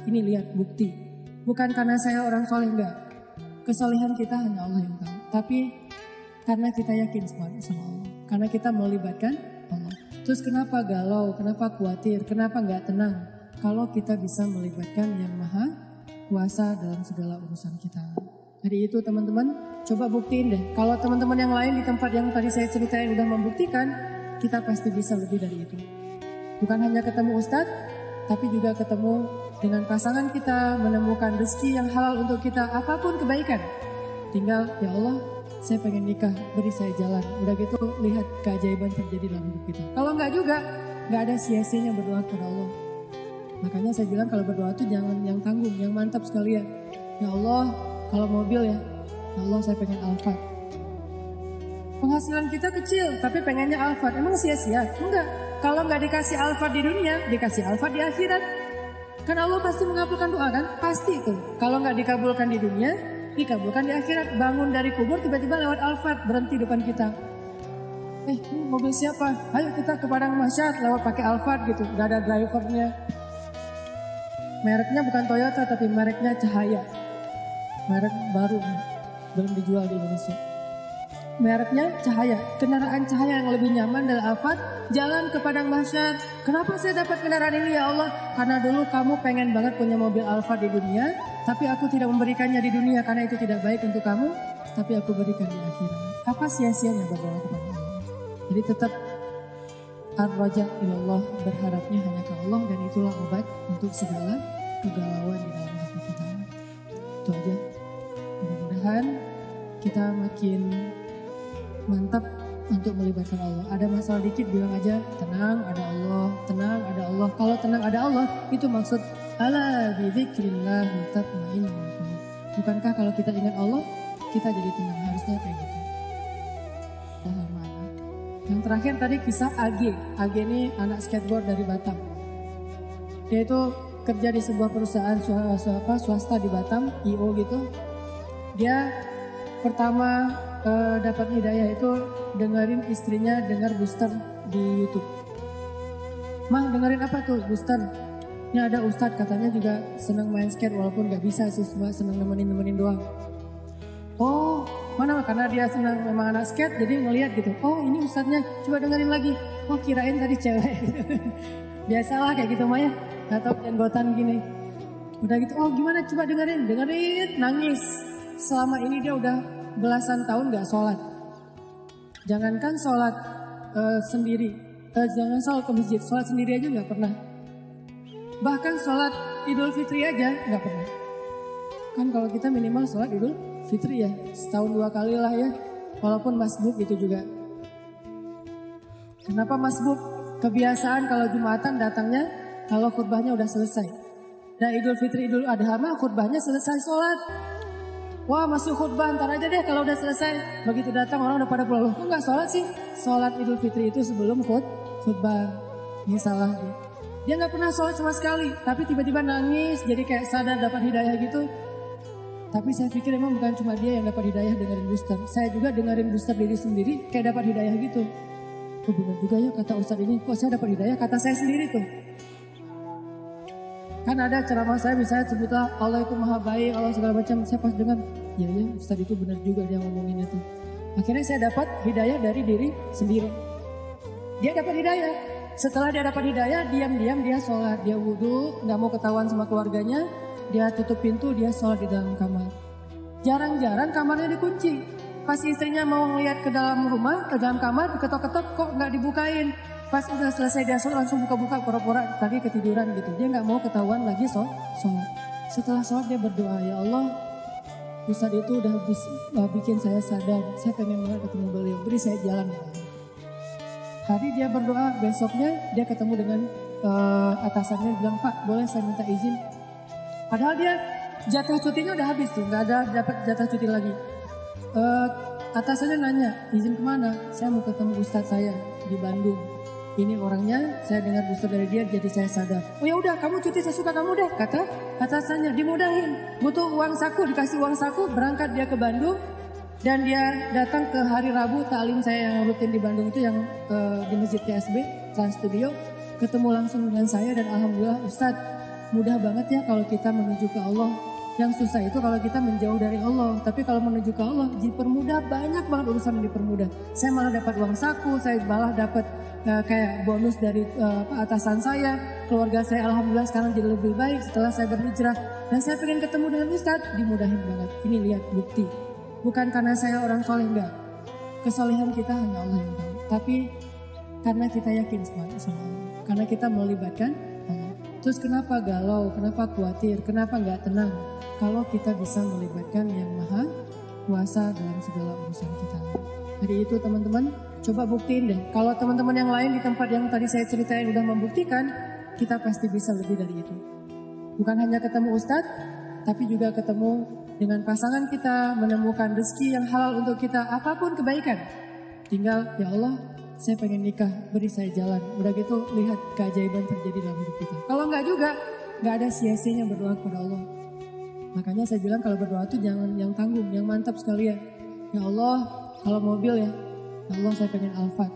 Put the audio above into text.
Ini lihat bukti. Bukan karena saya orang soleh, enggak. Kesolehan kita hanya Allah yang tahu. Tapi karena kita yakin sama Allah. Karena kita melibatkan Allah. Terus kenapa galau, kenapa khawatir, kenapa enggak tenang? Kalau kita bisa melibatkan yang maha kuasa dalam segala urusan kita. Jadi itu teman-teman, coba buktiin deh. Kalau teman-teman yang lain di tempat yang tadi saya ceritain udah membuktikan, kita pasti bisa lebih dari itu. Bukan hanya ketemu Ustadz, tapi juga ketemu dengan pasangan kita, menemukan rezeki yang halal untuk kita, apapun kebaikan. Tinggal, ya Allah, saya pengen nikah, beri saya jalan. Udah gitu, lihat keajaiban terjadi dalam hidup kita. Kalau enggak juga, enggak ada sia-sianya berdoa kepada Allah. Makanya saya bilang kalau berdoa itu jangan yang tanggung, yang mantap sekalian. Ya Allah, kalau mobil ya Allah saya pengen Alphard. Penghasilan kita kecil, tapi pengennya Alphard. Emang sia-sia? Enggak. Kalau nggak dikasih Alphard di dunia, dikasih Alphard di akhirat. Kan Allah pasti mengabulkan doa kan? Pasti itu. Kalau nggak dikabulkan di dunia, dikabulkan di akhirat. Bangun dari kubur, tiba-tiba lewat Alphard, berhenti depan kita. Ini mobil siapa? Ayo kita ke Padang Mahsyar, lewat pakai Alphard gitu. Nggak ada drivernya. Mereknya bukan Toyota, tapi mereknya Cahaya. Merek baru, belum dijual di Indonesia. Mereknya Cahaya, kendaraan Cahaya yang lebih nyaman dari Alphard, jalan ke Padang Mahsyar. Kenapa saya dapat kendaraan ini ya Allah? Karena dulu kamu pengen banget punya mobil Alphard di dunia, tapi aku tidak memberikannya di dunia karena itu tidak baik untuk kamu, tapi aku berikan di akhirat. Apa sia-sianya berdoa kepada Allah? Jadi tetap ar-raja ilallah, berharapnya hanya ke Allah, dan itulah obat untuk segala kegalauan di dalam hati kita. Itu aja. Mudah-mudahan kita makin mantap untuk melibatkan Allah. Ada masalah dikit bilang aja, tenang ada Allah, tenang ada Allah. Kalau tenang ada Allah, itu maksud ala bidzikrillah tatmainnul qulub. Bukankah kalau kita ingat Allah, kita jadi tenang? Harusnya kayak gitu. Yang terakhir tadi kisah AG. AG ini anak skateboard dari Batam. Dia itu kerja di sebuah perusahaan swasta di Batam, IO gitu. Dia pertama dapat hidayah itu dengerin istrinya dengar booster di YouTube. Mah dengerin apa tuh booster? Ini ada Ustadz katanya juga senang main skate walaupun gak bisa sih, cuma senang nemenin doang. Oh mana, karena dia senang memang anak skate jadi ngelihat gitu. Oh ini Ustadznya, coba dengerin lagi. Oh kirain tadi cewek. Biasalah kayak gitu Maya, atau jenggotan gini. Udah gitu, oh gimana coba dengerin, nangis. Selama ini dia udah belasan tahun gak sholat. Jangankan sholat sendiri, jangan sholat ke masjid, sholat sendiri aja gak pernah. Bahkan sholat Idul Fitri aja gak pernah. Kan kalau kita minimal sholat Idul Fitri ya, setahun 2 kali lah ya. Walaupun masbuk itu juga. Kenapa masbuk? Kebiasaan kalau Jumatan datangnya kalau khutbahnya udah selesai. Dan Idul Fitri, Idul Adha mah khutbahnya selesai sholat. Wah masuk khutbah ntar aja deh kalau udah selesai. Begitu datang orang udah pada pulang. Loh kok gak sholat sih? Sholat Idul Fitri itu sebelum khutbah. Ini salah. Dia gak pernah sholat sama sekali. Tapi tiba-tiba nangis jadi kayak sadar dapat hidayah gitu. Tapi saya pikir emang bukan cuma dia yang dapat hidayah dengerin booster. Saya juga dengerin booster diri sendiri kayak dapat hidayah gitu. Oh benar juga ya kata Ustadz ini, kok saya dapat hidayah, kata saya sendiri tuh. Kan ada ceramah saya misalnya sebutlah Allah itu maha baik, Allah segala macam. Saya pas dengar, ya Ustadz itu benar juga dia ngomongin itu. Akhirnya saya dapat hidayah dari diri sendiri. Dia dapat hidayah. Setelah dia dapat hidayah, diam-diam dia sholat, dia wudhu, nggak mau ketahuan sama keluarganya. Dia tutup pintu, dia sholat di dalam kamar. Jarang-jarang kamarnya dikunci. Pas istrinya mau ngeliat ke dalam rumah, ke dalam kamar, diketok-ketok kok nggak dibukain. Pas udah selesai dia sholat langsung buka-buka pura-pura tadi ketiduran gitu. Dia nggak mau ketahuan lagi sholat. Setelah sholat dia berdoa, ya Allah, Ustadz itu udah bikin saya sadar. Saya pengen banget ketemu beliau, beri saya jalan. Hari dia berdoa, besoknya dia ketemu dengan atasannya, bilang Pak boleh saya minta izin. Padahal dia jatah cutinya udah habis tuh, nggak ada dapat jatah cuti lagi. Atasannya nanya, izin kemana? Saya mau ketemu Ustadz saya di Bandung. Ini orangnya, saya dengar booster dari dia, jadi saya sadar. Oh ya udah, kamu cuti sesuka kamu deh, kata atasannya. Dimudahin, butuh uang saku, dikasih uang saku, berangkat dia ke Bandung. Dan dia datang ke hari Rabu, taklim saya yang rutin di Bandung itu yang di Masjid TSB, Trans Studio. Ketemu langsung dengan saya dan alhamdulillah Ustadz, mudah banget ya kalau kita menuju ke Allah. Yang susah itu kalau kita menjauh dari Allah. Tapi kalau menuju ke Allah dipermudah, banyak banget urusan yang dipermudah. Saya malah dapat uang saku, saya malah dapat kayak bonus dari atasan saya. Keluarga saya alhamdulillah sekarang jadi lebih baik setelah saya berhijrah. Dan saya pengen ketemu dengan Ustadz, dimudahin banget. Ini lihat bukti. Bukan karena saya orang soleh, enggak. Kesolehan kita hanya Allah yang tahu. Tapi karena kita yakin sama Allah. Karena kita melibatkan Allah. Terus kenapa galau, kenapa khawatir, kenapa nggak tenang? Kalau kita bisa melibatkan yang maha kuasa dalam segala urusan kita. Hari itu teman-teman, coba buktiin deh. Kalau teman-teman yang lain di tempat yang tadi saya ceritain udah membuktikan, kita pasti bisa lebih dari itu. Bukan hanya ketemu Ustadz, tapi juga ketemu dengan pasangan kita, menemukan rezeki yang halal untuk kita, apapun kebaikan. Tinggal, ya Allah, saya pengen nikah, beri saya jalan. Udah gitu, lihat keajaiban terjadi dalam hidup kita. Kalau enggak juga, enggak ada sia-sianya berdoa kepada Allah. Makanya saya bilang kalau berdoa itu jangan yang tanggung, yang mantap sekali ya. Ya Allah, kalau mobil ya Allah saya pengen Alphard.